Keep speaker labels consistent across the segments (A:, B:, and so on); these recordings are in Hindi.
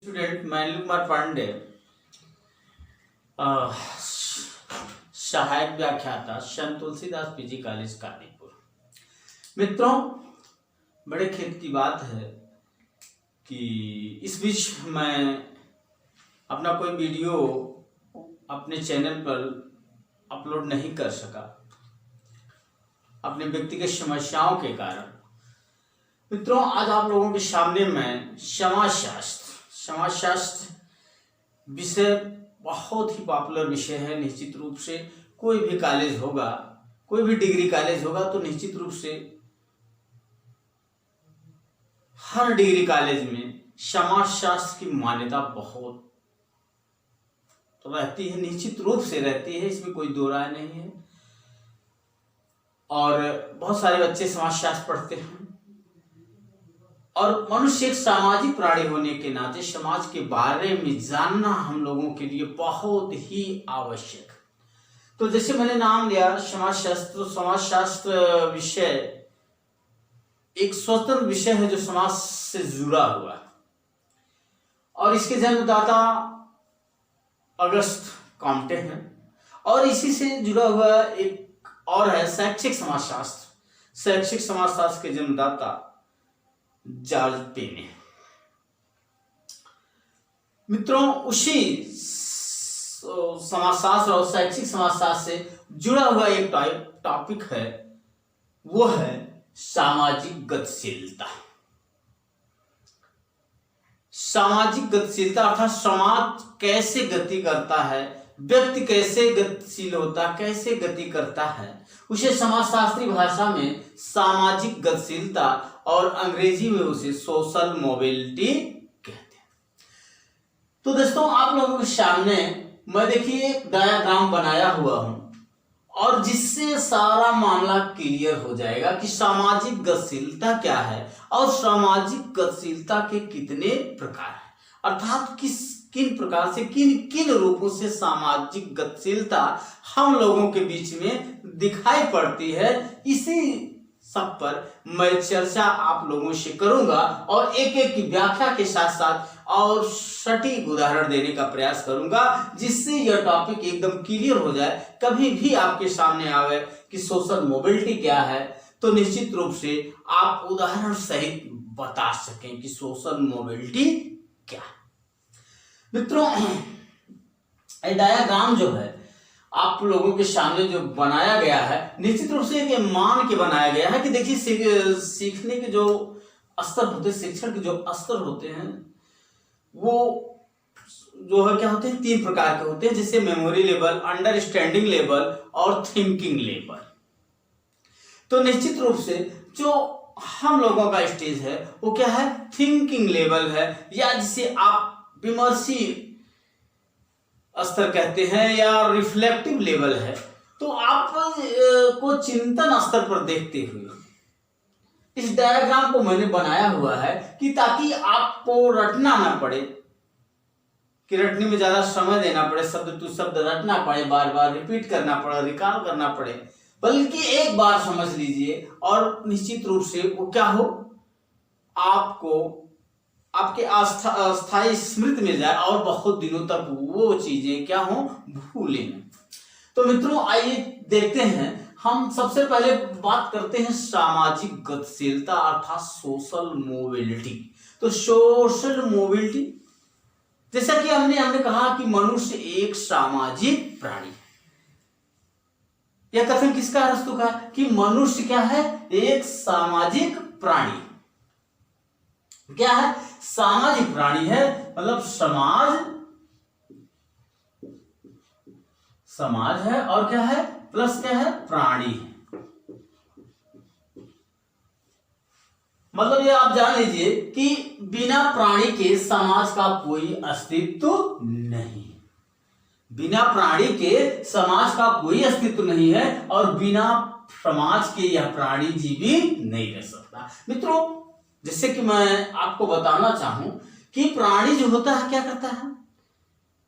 A: स्टूडेंट मैं अनिल कुमार पांडे, सहायक व्याख्याता संत तुलसीदास पीजी कॉलेज कानपुर। मित्रों, बड़े खेद की बात है कि इस बीच मैं अपना कोई वीडियो अपने चैनल पर अपलोड नहीं कर सका अपने व्यक्तिगत समस्याओं के कारण। मित्रों, आज आप लोगों के सामने मैं समाजशास्त्र विषय बहुत ही पॉपुलर विषय है। निश्चित रूप से कोई भी कॉलेज होगा, कोई भी डिग्री कॉलेज होगा तो निश्चित रूप से हर डिग्री कॉलेज में समाजशास्त्र की मान्यता बहुत तो रहती है, निश्चित रूप से रहती है, इसमें कोई दो राय नहीं है। और बहुत सारे बच्चे समाजशास्त्र पढ़ते हैं और मनुष्य एक सामाजिक प्राणी होने के नाते समाज के बारे में जानना हम लोगों के लिए बहुत ही आवश्यक। तो जैसे मैंने नाम लिया समाजशास्त्र विषय एक स्वतंत्र विषय है जो समाज से जुड़ा हुआ है और इसके जन्मदाता अगस्त कॉम्टे हैं और इसी से जुड़ा हुआ एक और है शैक्षिक समाजशास्त्र। शैक्षिक समाजशास्त्र के जन्मदाता जॉर्ज पेने। मित्रों, उसी समाजशास्त्र और शैक्षिक समाजशास्त्र से जुड़ा हुआ एक टॉपिक है, वो है सामाजिक गतिशीलता। सामाजिक गतिशीलता अर्थात समाज कैसे गति करता है, व्यक्ति कैसे गतिशील होता, कैसे गति करता है, उसे समाजशास्त्री भाषा में सामाजिक गतिशीलता और अंग्रेजी में उसे सोशल मोबिलिटी कहते हैं। तो दोस्तों, आप लोगों के सामने मैं देखिए एक डायग्राम बनाया हुआ हूं और जिससे सारा मामला क्लियर हो जाएगा कि सामाजिक गतिशीलता क्या है और सामाजिक गतिशीलता के कितने प्रकार हैं, अर्थात किन प्रकार से किन किन रूपों से सामाजिक गतिशीलता हम लोगों के बीच में दिखाई पड़ती है। इसी सब पर मैं चर्चा आप लोगों से करूंगा और एक एक की व्याख्या के साथ साथ और सटीक उदाहरण देने का प्रयास करूंगा जिससे यह टॉपिक एकदम क्लियर हो जाए। कभी भी आपके सामने आवे कि सोशल मोबिलिटी क्या है तो निश्चित रूप से आप उदाहरण सहित बता सकें कि सोशल मोबिलिटी क्या है। मित्रों, ये डायग्राम जो है आप लोगों के सामने जो बनाया गया है निश्चित रूप से एक मान के बनाया गया है कि देखिए सीखने के जो स्तर होते हैं, शिक्षण के जो स्तर होते हैं वो जो है क्या होते हैं, 3 प्रकार के होते हैं, जैसे मेमोरी लेवल, अंडरस्टैंडिंग लेवल और थिंकिंग लेवल। तो निश्चित रूप से जो हम लोगों का स्टेज है वो क्या है, थिंकिंग लेवल है, या जिसे आप विमर्शी स्तर कहते हैं या रिफ्लेक्टिव लेवल है। तो आप को चिंतन स्तर पर देखते हुए इस डायग्राम को मैंने बनाया हुआ है कि ताकि आपको रटना ना पड़े, कि रटने में ज्यादा समय देना पड़े, शब्द टू शब्द रटना पड़े, बार बार रिपीट करना पड़े, रिकॉल करना पड़े, बल्कि एक बार समझ लीजिए और निश्चित रूप से वो क्या हो, आपको आपके अस्थायी स्मृति में जाए और बहुत दिनों तक वो चीजें क्या हो, भूले न। तो मित्रों, आइए देखते हैं। हम सबसे पहले बात करते हैं सामाजिक गतिशीलता अर्थात सोशल मोबिलिटी। तो सोशल मोबिलिटी, जैसा कि हमने कहा कि मनुष्य एक सामाजिक प्राणी है। यह कथन किसका रस्तु का कि मनुष्य क्या है, एक सामाजिक प्राणी। क्या है, सामाजिक प्राणी है, मतलब समाज है और क्या है, प्लस क्या है, प्राणी है। मतलब ये आप जान लीजिए कि बिना प्राणी के समाज का कोई अस्तित्व नहीं, बिना प्राणी के समाज का कोई अस्तित्व नहीं है और बिना समाज के यह प्राणी जीवित नहीं रह सकता। मित्रों, जैसे कि मैं आपको बताना चाहूं कि प्राणी जो होता है क्या करता है,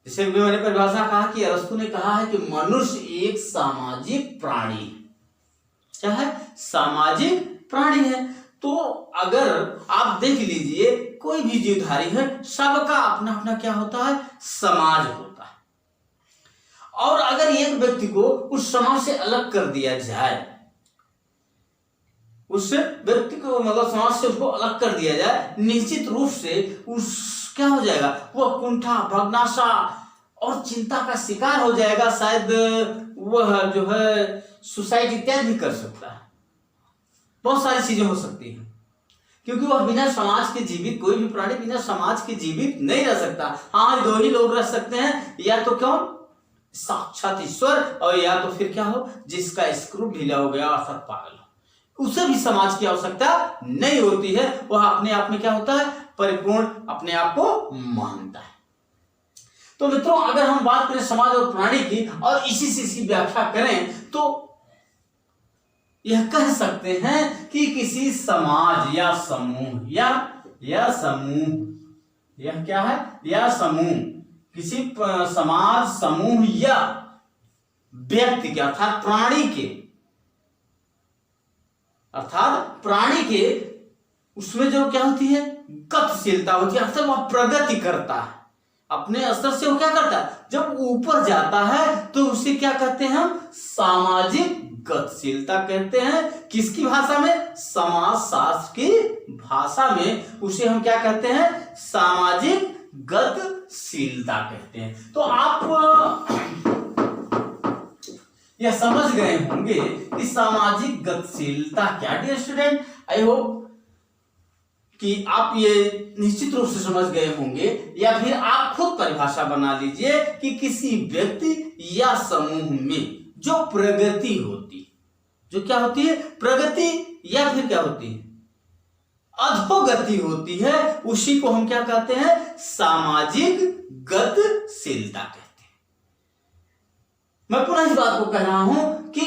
A: जैसे कि मैंने परिभाषा कहा कि अरस्तु ने कहा है कि मनुष्य एक सामाजिक प्राणी, क्या है, सामाजिक प्राणी है। तो अगर आप देख लीजिए कोई भी जीवधारी है, सबका अपना अपना क्या होता है, समाज होता है। और अगर एक व्यक्ति को उस समाज से अलग कर दिया जाए, उस व्यक्ति को मतलब समाज से उसको अलग कर दिया जाए, निश्चित रूप से उस क्या हो जाएगा, वह कुंठा, भग्नाशा और चिंता का शिकार हो जाएगा। शायद वह जो है सुसाइड इत्यादि कर सकता है, बहुत सारी चीजें हो सकती हैं, क्योंकि वह बिना समाज के जीवित, कोई भी प्राणी बिना समाज के जीवित नहीं रह सकता। हाँ, दो ही लोग रह सकते हैं, या तो कौन, साक्षात ईश्वर, और या तो फिर क्या हो, जिसका स्क्रू ढीला हो गया अर्थात पागल हो, उसे भी समाज की आवश्यकता नहीं होती है। वह अपने आप में क्या होता है, परिपूर्ण अपने आप को मानता है। तो मित्रों, अगर हम बात करें समाज और प्राणी की और इसी से इसकी व्याख्या करें तो यह कह सकते हैं कि किसी समाज या समूह या समूह, यह क्या है, या समूह, किसी समाज, समूह या व्यक्ति के अर्थात प्राणी के उसमें जो क्या होती है, गतिशीलता होती है, अर्थात वह प्रगति करता है अपने स्तर से। वो क्या करता है, जब ऊपर जाता है तो उसे क्या कहते हैं हम, सामाजिक गतिशीलता कहते हैं। किसकी भाषा में, समाजशास्त्र की भाषा में उसे हम क्या कहते हैं, सामाजिक गतिशीलता कहते हैं। तो आप यह समझ गए होंगे कि सामाजिक गतिशीलता क्या। डियर स्टूडेंट, आई होप कि आप ये निश्चित रूप से समझ गए होंगे, या फिर आप खुद परिभाषा बना लीजिए कि किसी व्यक्ति या समूह में जो प्रगति होती है, जो क्या होती है, प्रगति, या फिर क्या होती है, अधोगति होती है, उसी को हम क्या कहते हैं, सामाजिक गतिशीलता कहते हैं। मैं पुनः इस बात को कह रहा हूं कि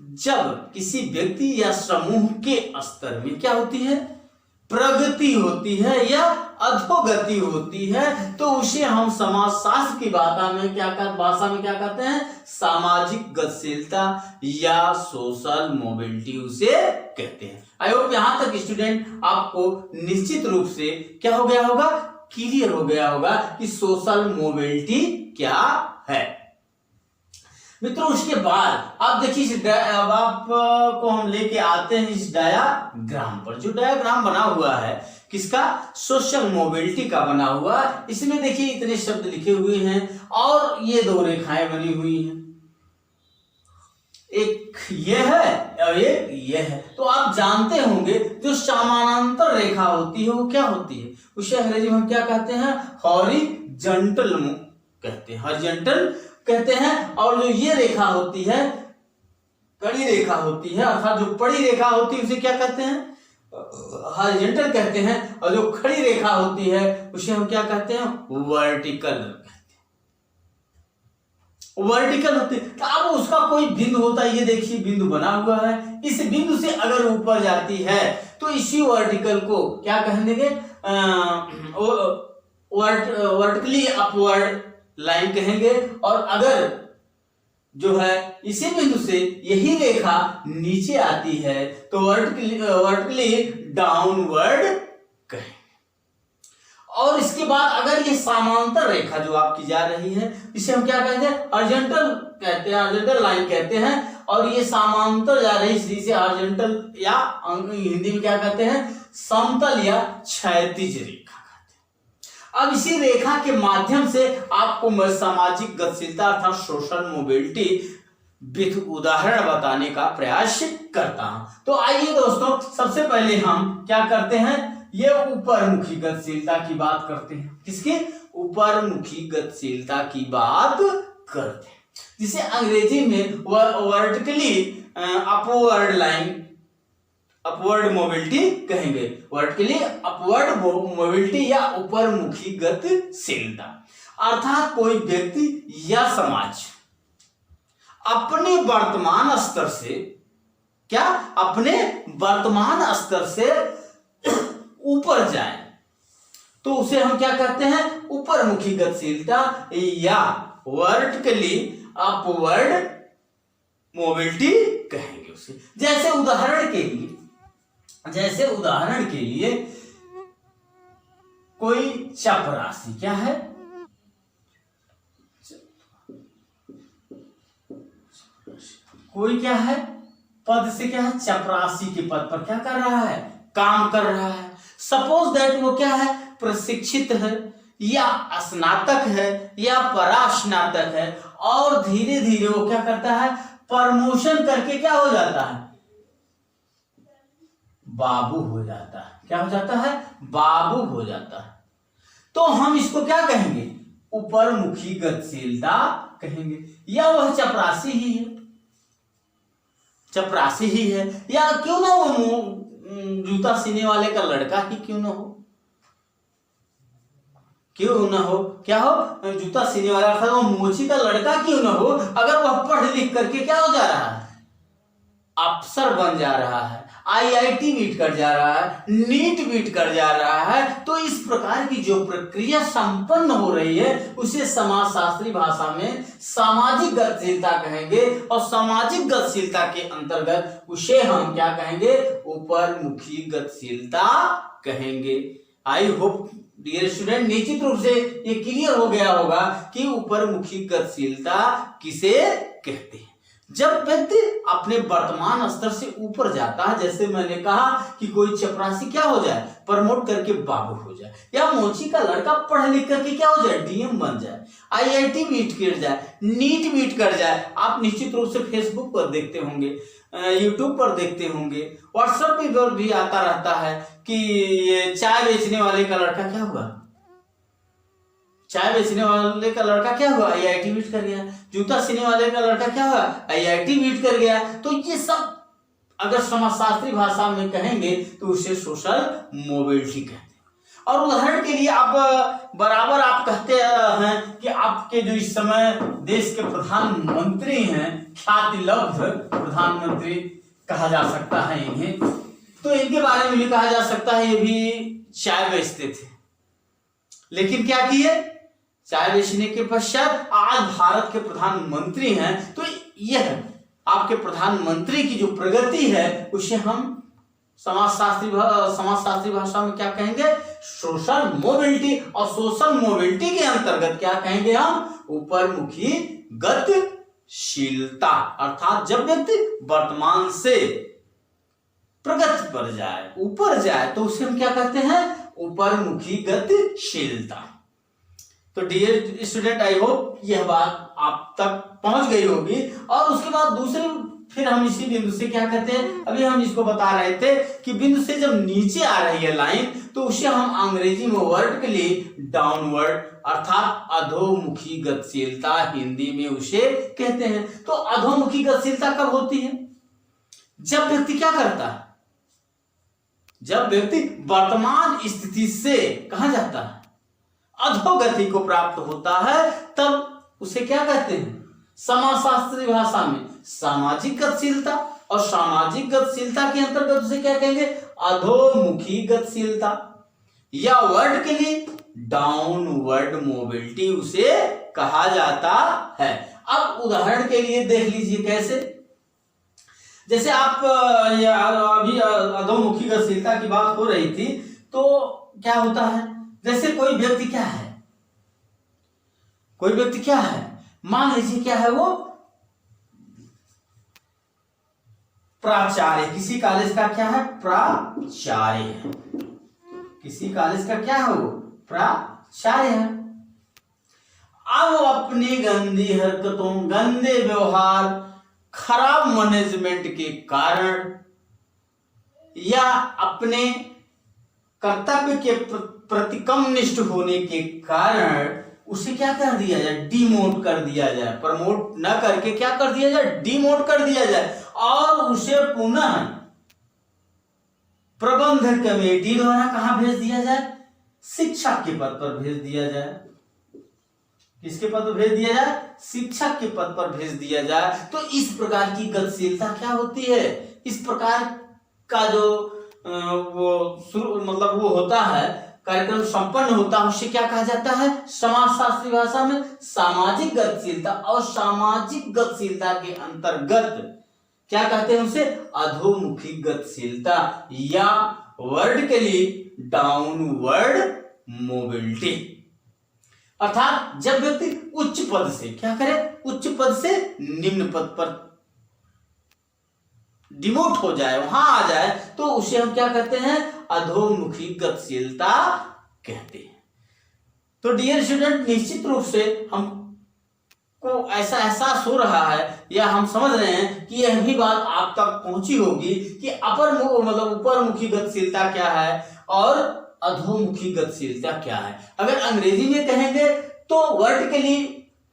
A: जब किसी व्यक्ति या समूह के स्तर में क्या होती है, प्रगति होती है या अधोगति होती है, तो उसे हम समाजशास्त्र की भाषा में क्या कहते हैं, सामाजिक गतिशीलता या सोशल मोबिलिटी उसे कहते हैं। आई होप यहां तक स्टूडेंट आपको निश्चित रूप से क्या हो गया होगा, क्लियर हो गया होगा कि सोशल मोबिलिटी क्या है। मित्रों, उसके बाद आप देखिए, अब आपको हम लेके आते हैं इस डायाग्राम पर। जो डायाग्राम बना हुआ है किसका, सोशल मोबिलिटी का बना हुआ। इसमें देखिए इतने शब्द लिखे हुए हैं और ये दो रेखाएं बनी हुई हैं, एक ये है और एक ये है। तो आप जानते होंगे जो समानांतर रेखा होती है वो क्या होती है, उसे अंग्रेजी में क्या कहते हैं, हॉरिजॉन्टल कहते हैं, हॉरिजॉन्टल कहते हैं। और जो ये रेखा होती है, कड़ी रेखा होती है, अर्थात जो पड़ी रेखा होती है उसे क्या कहते हैं, हॉरिजॉन्टल कहते हैं। और जो खड़ी रेखा होती है उसे हम क्या कहते हैं, वर्टिकल कहते हैं, वर्टिकल होती है। तो अब उसका कोई बिंदु होता है, ये देखिए बिंदु बना हुआ है, इस बिंदु से अगर ऊपर जाती है तो इसी वर्टिकल को क्या कहेंगे, वर्टिकली अपवर्ड लाइन कहेंगे। और अगर जो है इसी बिंदु से यही रेखा नीचे आती है तो वर्टिकली डाउनवर्ड कहेंगे। और इसके बाद अगर ये समांतर रेखा जो आपकी जा रही है इसे हम क्या कहते हैं, हॉरिजॉन्टल कहते हैं, हॉरिजॉन्टल लाइन कहते हैं। और ये समांतर जा रही है, इसे हॉरिजॉन्टल या हिंदी में क्या कहते हैं, समतल या क्षैतिज रेखा। अब इसी रेखा के माध्यम से आपको मैं सामाजिक गतिशीलता अर्थात सोशल मोबिलिटी विथ उदाहरण बताने का प्रयास करता हूं। तो आइए दोस्तों, सबसे पहले हम क्या करते हैं, ये ऊपरमुखी गतिशीलता की बात करते हैं। किसकी, ऊपरमुखी गतिशीलता की बात करते हैं, जिसे अंग्रेजी में vertically upward line, upward mobility कहेंगे, वर्टिकली अपवर्ड मोबिलिटी या ऊपरमुखी गतिशीलता। अर्थात कोई व्यक्ति या समाज अपने वर्तमान स्तर से क्या, अपने वर्तमान स्तर से ऊपर जाए तो उसे हम क्या कहते हैं, ऊपरमुखी गतिशीलता या वर्टिकली अपवर्ड मोबिलिटी कहेंगे उसे। जैसे उदाहरण के लिए जैसे उदाहरण के लिए कोई चपरासी, क्या है, कोई क्या है, पद से क्या है, चपरासी के पद पर क्या कर रहा है, काम कर रहा है। सपोज दैट वो क्या है, प्रशिक्षित है या स्नातक है या परास्नातक है, और धीरे धीरे वो क्या करता है, प्रमोशन करके क्या हो जाता है, बाबू हो जाता है। क्या हो जाता है, बाबू हो जाता है। तो हम इसको क्या कहेंगे, ऊपरमुखी गतिशीलता कहेंगे। या वह चपरासी ही है, चपरासी ही है, या क्यों ना वो जूता सीने वाले का लड़का ही क्यों ना हो, क्यों ना हो, क्या हो, जूता सीने वाला, अर्थात वो मोची का लड़का क्यों ना हो, अगर वह पढ़ लिख करके क्या हो जा रहा है, अफसर बन जा रहा है, आईआईटी बीट कर जा रहा है, नीट बीट कर जा रहा है, तो इस प्रकार की जो प्रक्रिया संपन्न हो रही है उसे समाजशास्त्री भाषा में सामाजिक गतिशीलता कहेंगे। और सामाजिक गतिशीलता के अंतर्गत उसे हम क्या कहेंगे, ऊपरमुखी गतिशीलता कहेंगे। आई होप डियर स्टूडेंट निश्चित रूप से ये क्लियर हो गया होगा कि ऊपरमुखी गतिशीलता किसे कहते हैं। जब व्यक्ति अपने वर्तमान स्तर से ऊपर जाता है, जैसे मैंने कहा कि कोई चपरासी क्या हो जाए, प्रमोट करके बाबू हो जाए, या मोची का लड़का पढ़ लिख करके क्या हो जाए, डीएम बन जाए, आईआईटी बीट कर जाए, नीट बीट कर जाए। आप निश्चित रूप से फेसबुक पर देखते होंगे, यूट्यूब पर देखते होंगे, व्हाट्सएप पर भी आता रहता है कि ये चाय बेचने वाले का लड़का क्या हुआ, चाय बेचने वाले का लड़का क्या हुआ, आईआईटी बीट कर गया, जूता सीने वाले का लड़का क्या हुआ, आईआईटी बीट कर गया। तो ये सब अगर समाजशास्त्री भाषा में कहेंगे तो उसे सोशल मोबिलिटी कहते हैं। और उदाहरण के लिए आप बराबर आप कहते हैं कि आपके जो इस समय देश के प्रधानमंत्री हैं, ख्यातिलब्ध प्रधानमंत्री कहा जा सकता है इन्हें, तो इनके बारे में भी कहा जा सकता है ये भी चाय बेचते थे, लेकिन क्या किए, चाय बेचने के पश्चात आज भारत के प्रधानमंत्री हैं। तो यह आपके प्रधानमंत्री की जो प्रगति है उसे हम समाजशास्त्री भाषा में क्या कहेंगे, सोशल मोबिलिटी। और सोशल मोबिलिटी के अंतर्गत क्या कहेंगे हम, ऊपरमुखी गतिशीलता। अर्थात जब व्यक्ति वर्तमान से प्रगति पर जाए, ऊपर जाए, तो उसे हम क्या कहते हैं, ऊपरमुखी गतिशीलता। तो डियर स्टूडेंट आई होप यह बात आप तक पहुंच गई होगी। और उसके बाद दूसरे फिर हम इसी बिंदु से क्या कहते हैं, अभी हम इसको बता रहे थे कि बिंदु से जब नीचे आ रही है लाइन तो उसे हम अंग्रेजी में वर्टिकली डाउनवर्ड अर्थात अधोमुखी गतिशीलता हिंदी में उसे कहते हैं। तो अधोमुखी गतिशीलता कब होती है, जब व्यक्ति क्या करता है, जब व्यक्ति वर्तमान स्थिति से कहा जाता है अधोगति को प्राप्त होता है, तब उसे क्या कहते हैं, समाजशास्त्री भाषा में सामाजिक गतिशीलता। और सामाजिक गतिशीलता के अंतर्गत उसे क्या कहेंगे, अधोमुखी गतिशीलता, या वर्ड के लिए डाउनवर्ड मोबिलिटी उसे कहा जाता है। अब उदाहरण के लिए देख लीजिए कैसे, जैसे आप अभी अधोमुखी गतिशीलता की बात हो रही थी, तो क्या होता है, जैसे कोई व्यक्ति क्या है, कोई व्यक्ति क्या है, मान लीजिए क्या है, वो प्राचार्य, किसी कॉलेज का क्या है, प्राचार्य है, किसी कॉलेज का क्या है, वो प्राचार्य है। अब वो अपनी गंदी हरकतों, गंदे व्यवहार, खराब मैनेजमेंट के कारण या अपने कर्तव्य के प्रति कमनिष्ठ होने के कारण उसे क्या कर दिया जाए, डिमोट कर दिया जाए, प्रमोट न करके क्या कर दिया जाए, डिमोट कर दिया जाए, और उसे पुनः प्रबंधन कमेटी द्वारा कहां भेज दिया जाए, शिक्षक के पद पर भेज दिया जाए। किसके पद पर भेज दिया जाए, शिक्षक के पद पर भेज दिया जाए। तो इस प्रकार की गतिशीलता क्या होती है, इस प्रकार का जो मतलब वो होता है, कार्यक्रम संपन्न होता है, उसे क्या कहा जाता है, समाजशास्त्री भाषा में सामाजिक गतिशीलता। और सामाजिक गतिशीलता के अंतर्गत क्या कहते हैं उसे, अधोमुखी गतिशीलता या वर्टिकली डाउनवर्ड मोबिलिटी। अर्थात जब व्यक्ति उच्च पद से क्या करे, उच्च पद से निम्न पद पर डिमोट हो जाए, वहां आ जाए, तो उसे हम क्या कहते हैं, अधोमुखी गतिशीलता कहते हैं। तो डियर स्टूडेंट, निश्चित रूप से हमको ऐसा एहसास हो रहा है या हम समझ रहे हैं कि यह भी बात आप तक पहुंची होगी कि मतलब ऊपरमुखी गतिशीलता क्या है और अधोमुखी गतिशीलता क्या है। अगर अंग्रेजी में कहेंगे तो वर्टिकली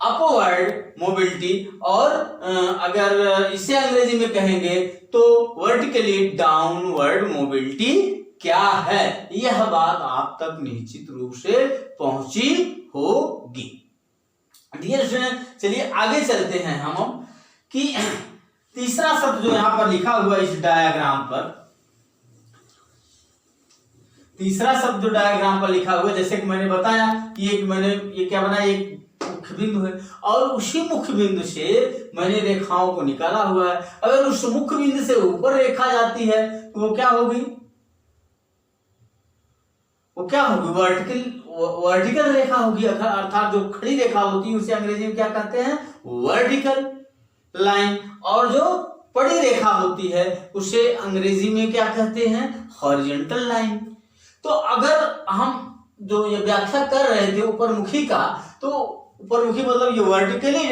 A: अपवर्ड मोबिलिटी, और अगर इसे अंग्रेजी में कहेंगे तो वर्टिकली डाउनवर्ड मोबिलिटी क्या है, यह बात आप तक निश्चित रूप से पहुंची होगी। डियर स्टूडेंट, चलिए आगे चलते हैं हम कि तीसरा शब्द जो यहां पर लिखा हुआ इस डायग्राम पर, तीसरा शब्द जो डायग्राम पर लिखा हुआ है, जैसे कि मैंने बताया कि ये क्या बनाया, एक मुख्य बिंदु है और उसी मुख्य बिंदु से मैंने रेखाओं को निकाला हुआ है। अगर उस मुख्य बिंदु से ऊपर रेखा जाती है तो वो क्या होगी, वर्टिकल रेखा होगी। अर्थात जो खड़ी रेखा होती है उसे अंग्रेजी में क्या कहते हैं, वर्टिकल लाइन, और जो पड़ी रेखा होती है उसे अंग्रेजी में क्या कहते हैं, हॉरिजॉन्टल लाइन। तो अगर हम जो ये व्याख्या कर रहे थे ऊपरमुखी का, तो ऊपरमुखी मतलब ये वर्टिकली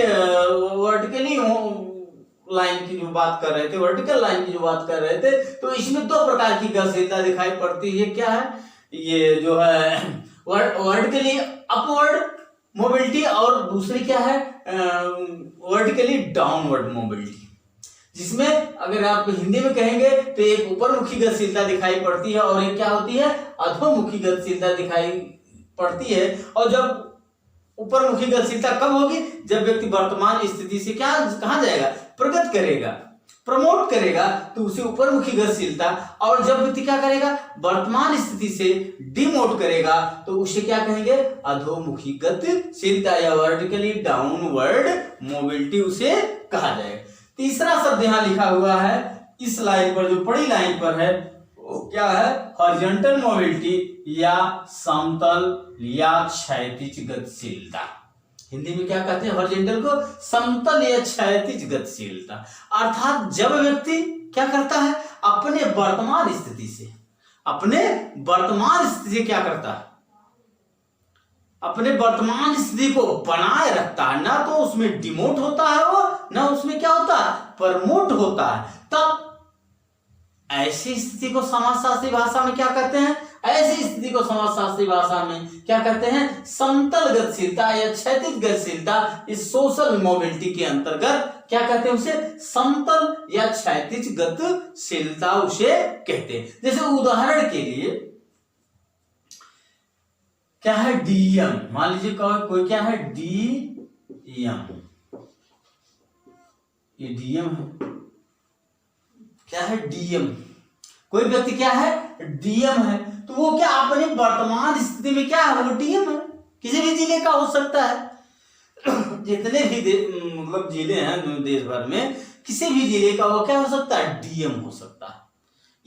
A: लाइन की जो बात कर रहे थे, वर्टिकल लाइन की जो बात कर रहे थे, तो इसमें दो प्रकार की गतिशीलता दिखाई पड़ती है। क्या है, ये जो है वर्टिकली अपवर्ड मोबिलिटी और दूसरी क्या है, वर्टिकली डाउनवर्ड मोबिलिटी, जिसमें अगर आप हिंदी में कहेंगे तो एक ऊपरमुखी गतिशीलता दिखाई पड़ती है और एक क्या होती है, अधोमुखी गतिशीलता दिखाई पड़ती है। और जब ऊपरमुखी गतिशीलता कब होगी, जब व्यक्ति वर्तमान स्थिति से कहां जाएगा, प्रगति करेगा, प्रमोट करेगा, तो उसे ऊपरमुखी गतिशीलता। और जब व्यक्ति क्या करेगा, वर्तमान स्थिति से डिमोट करेगा, तो उसे क्या कहेंगे, अधोमुखी गतिशीलता या वर्टिकली डाउनवर्ड मोबिलिटी उसे कहा जाएगा। तीसरा शब्द यहां लिखा हुआ है इस लाइन पर, जो बड़ी लाइन पर है, वो क्या है, हॉरिजॉन्टल मोबिलिटी या समतल या क्षैतिज गतिशीलता। हिंदी में क्या कहते हैं, हॉरिजॉन्टल को समतल या क्षैतिज गतिशीलता। अर्थात जब व्यक्ति क्या करता है, अपने वर्तमान स्थिति से क्या करता है, अपने वर्तमान स्थिति को बनाए रखता है, ना तो उसमें डिमोट होता है वो, ना उसमें क्या होता है, प्रमोट होता है। तब ऐसी स्थिति को समाजशास्त्री भाषा में क्या कहते हैं, ऐसी स्थिति को समाजशास्त्री भाषा में क्या कहते हैं, समतल गतिशीलता या क्षैतिज गतिशीलता। इस सोशल मोबिलिटी के अंतर्गत क्या कहते हैं उसे, समतल या क्षैतिज गतिशीलता उसे कहते हैं। जैसे उदाहरण के लिए क्या है, डीएम, मान लीजिए कोई क्या है, डीएम, ये डीएम है, क्या है, डीएम, कोई व्यक्ति क्या है, डीएम है, तो वो क्या अपने वर्तमान स्थिति में क्या है, वो डीएम है, किसी भी जिले का हो सकता है। जितने भी मतलब जिले हैं देश भर में, किसी भी जिले का वो क्या हो सकता है, डीएम हो सकता है।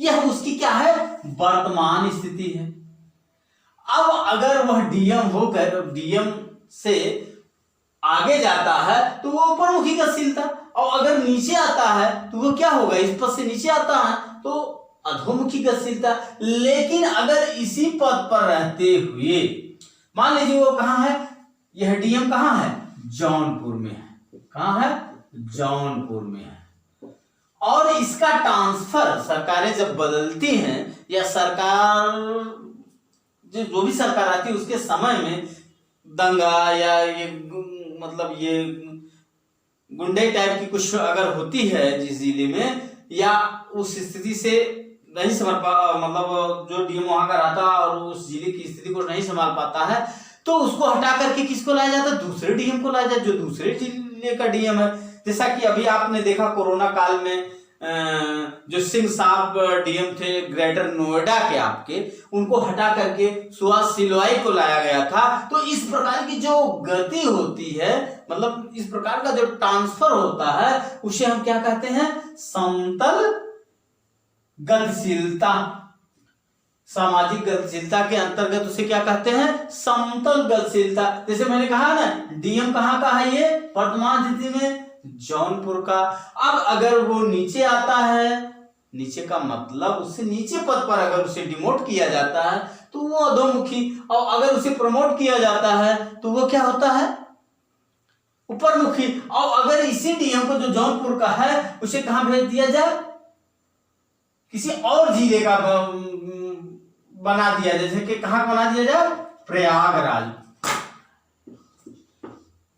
A: यह उसकी क्या है, वर्तमान स्थिति है। अब अगर वह डीएम होकर डीएम से आगे जाता है तो वो ऊपरमुखी गतिशीलता, और अगर नीचे आता है तो वो क्या होगा, इस पद से नीचे आता है तो अधोमुखी गतिशीलता। लेकिन अगर इसी पद पर रहते हुए, मान लीजिए वो कहां है, यह डीएम कहां है, जौनपुर में है, कहां है, जौनपुर में है, और इसका ट्रांसफर सरकारें जब बदलती हैं या सरकार जो भी सरकार आती है उसके समय में दंगा या ये मतलब ये गुंडे टाइप की कुछ अगर होती है जिस जिले में, या उस स्थिति से नहीं संभाल मतलब जो डीएम वहां का रहता और उस जिले की स्थिति को नहीं संभाल पाता है, तो उसको हटा करके किसको लाया जाता है, दूसरे डीएम को लाया जाता है जो दूसरे जिले का डीएम है। जैसा कि अभी आपने देखा कोरोना काल में जो सिंह साहब डीएम थे ग्रेटर नोएडा के आपके, उनको हटा करके सुभाष सिलवाई को लाया गया था। तो इस प्रकार की जो गति होती है, मतलब इस प्रकार का जो ट्रांसफर होता है, उसे हम क्या कहते हैं? समतल गतिशीलता। सामाजिक गतिशीलता के अंतर्गत उसे क्या कहते हैं? समतल गतिशीलता। जैसे मैंने कहा ना, डीएम कहाँ का है ये वर्तमान स्थिति में? जौनपुर का। अब अगर वो नीचे आता है, नीचे का मतलब उससे नीचे पद पर अगर उसे डिमोट किया जाता है तो वो अधोमुखी, और अगर उसे प्रमोट किया जाता है तो वो क्या होता है? ऊपरमुखी। और अगर इसी डीएम को जो जौनपुर का है उसे कहां भेज दिया जाए? किसी और जिले का बना दिया, जैसे कि कहां बना दिया जाए? प्रयागराज।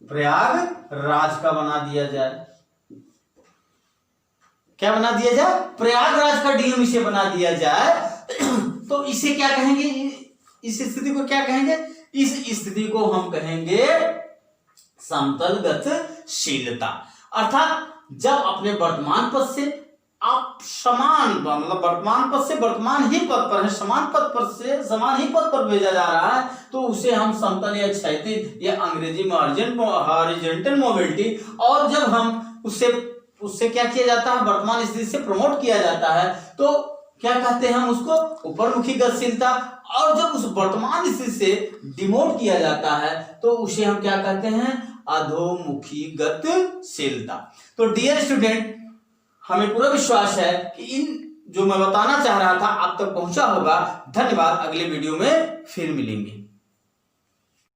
A: प्रयागराज का बना दिया जाए। क्या बना दिया जाए? प्रयागराज का डीएम इसे बना दिया जाए तो इसे क्या कहेंगे? इस स्थिति को क्या कहेंगे? इस स्थिति को हम कहेंगे समतल गतिशीलता। अर्थात जब अपने वर्तमान पद से आप समान, मतलब वर्तमान पद से वर्तमान ही पद पर है, समान पद पर से समान ही पद पर भेजा जा रहा है, तो उसे हम समतल या क्षैतिज या अंग्रेजी में हॉरिजॉन्टल मोबिलिटी, और जब हम उससे क्या किया जाता है? वर्तमान स्थिति से प्रमोट किया जाता है, तो क्या कहते हैं हम उसको? ऊपरमुखी गतिशीलता। और जब उस वर्तमान स्थिति से डिमोट किया जाता है तो उसे हम क्या कहते हैं? अधोमुखी गतिशीलता। तो डियर स्टूडेंट, हमें पूरा विश्वास है कि इन जो मैं बताना चाह रहा था आप तक पहुंचा होगा। धन्यवाद। अगले वीडियो में फिर मिलेंगे।